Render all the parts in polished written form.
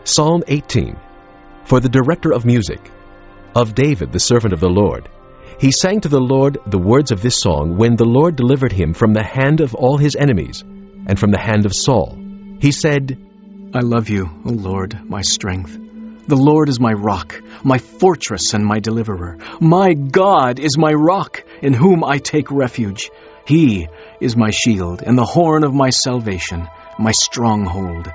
Psalm 18. For the director of music, of David the servant of the Lord. He sang to the Lord the words of this song when the Lord delivered him from the hand of all his enemies, and from the hand of Saul. He said, I love you, O Lord, my strength. The Lord is my rock, my fortress and my deliverer. My God is my rock, in whom I take refuge. He is my shield and the horn of my salvation, my stronghold.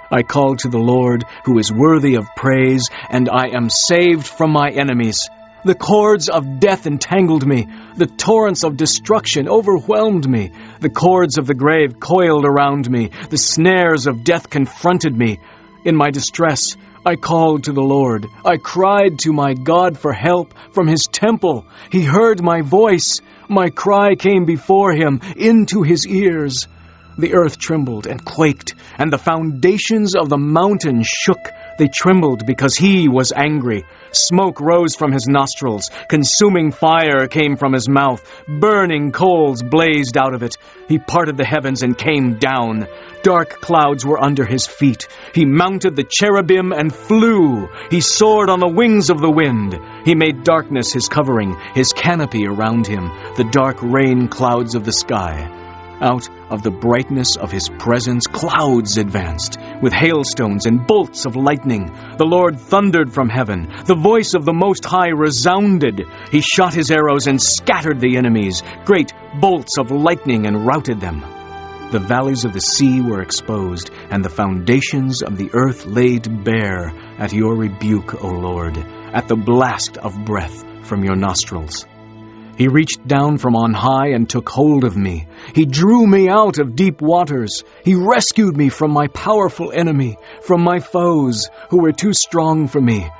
I called to the Lord, who is worthy of praise, and I am saved from my enemies. The cords of death entangled me. The torrents of destruction overwhelmed me. The cords of the grave coiled around me. The snares of death confronted me. In my distress, I called to the Lord. I cried to my God for help from his temple. He heard my voice. My cry came before him into his ears. The earth trembled and quaked, and the foundations of the mountain shook. They trembled because he was angry. Smoke rose from his nostrils. Consuming fire came from his mouth. Burning coals blazed out of it. He parted the heavens and came down. Dark clouds were under his feet. He mounted the cherubim and flew. He soared on the wings of the wind. He made darkness his covering, his canopy around him, the dark rain clouds of the sky. Out of the brightness of his presence, clouds advanced, with hailstones and bolts of lightning. The Lord thundered from heaven. The voice of the Most High resounded. He shot his arrows and scattered the enemies. Great bolts of lightning and routed them. The valleys of the sea were exposed, and the foundations of the earth laid bare at your rebuke, O Lord, at the blast of breath from your nostrils. He reached down from on high and took hold of me. He drew me out of deep waters. He rescued me from my powerful enemy, from my foes who were too strong for me.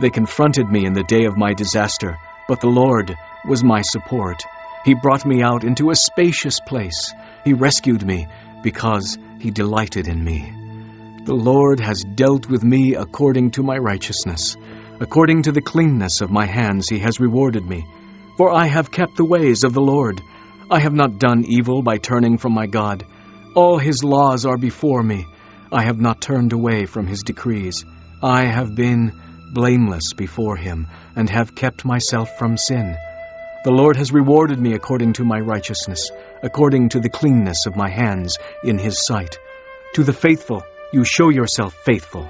They confronted me in the day of my disaster, but the Lord was my support. He brought me out into a spacious place. He rescued me because he delighted in me. The Lord has dealt with me according to my righteousness. According to the cleanness of my hands he has rewarded me. For I have kept the ways of the Lord. I have not done evil by turning from my God. All his laws are before me. I have not turned away from his decrees. I have been blameless before him, and have kept myself from sin. The Lord has rewarded me according to my righteousness, according to the cleanness of my hands in his sight. To the faithful you show yourself faithful.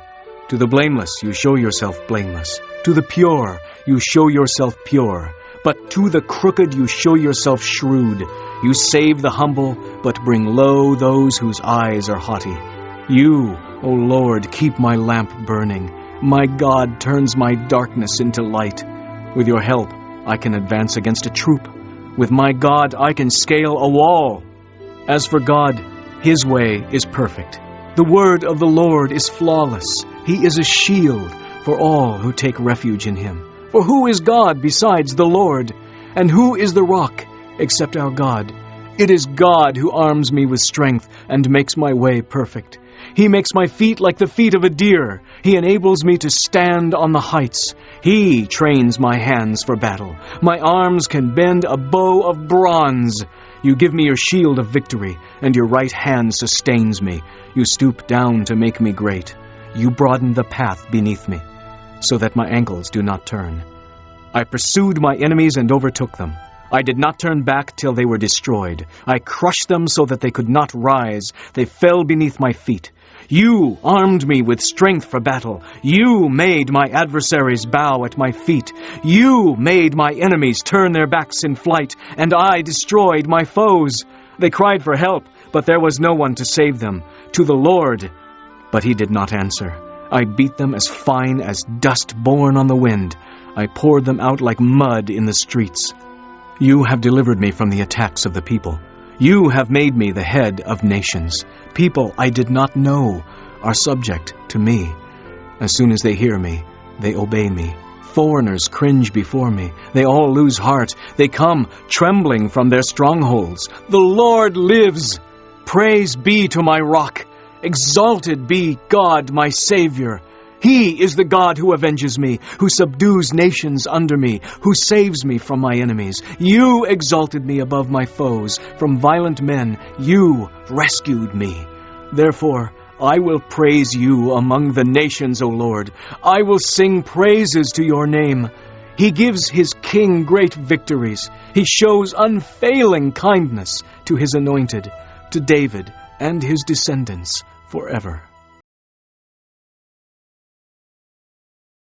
To the blameless you show yourself blameless. To the pure you show yourself pure. But to the crooked you show yourself shrewd. You save the humble, but bring low those whose eyes are haughty. You, O Lord, keep my lamp burning. My God turns my darkness into light. With your help, I can advance against a troop. With my God, I can scale a wall. As for God, his way is perfect. The word of the Lord is flawless. He is a shield for all who take refuge in him. For who is God besides the Lord? And who is the rock except our God? It is God who arms me with strength and makes my way perfect. He makes my feet like the feet of a deer. He enables me to stand on the heights. He trains my hands for battle. My arms can bend a bow of bronze. You give me your shield of victory, and your right hand sustains me. You stoop down to make me great. You broaden the path beneath me, so that my ankles do not turn. I pursued my enemies and overtook them. I did not turn back till they were destroyed. I crushed them so that they could not rise. They fell beneath my feet. You armed me with strength for battle. You made my adversaries bow at my feet. You made my enemies turn their backs in flight, and I destroyed my foes. They cried for help, but there was no one to save them. To the Lord, but he did not answer. I beat them as fine as dust borne on the wind. I poured them out like mud in the streets. You have delivered me from the attacks of the people. You have made me the head of nations. People I did not know are subject to me. As soon as they hear me, they obey me. Foreigners cringe before me. They all lose heart. They come trembling from their strongholds. The Lord lives. Praise be to my rock. Exalted be God, my Savior. He is the God who avenges me, who subdues nations under me, who saves me from my enemies. You exalted me above my foes. From violent men you rescued me. Therefore I will praise you among the nations, O Lord. I will sing praises to your name. He gives his king great victories. He shows unfailing kindness to his anointed, to David and his descendants forever.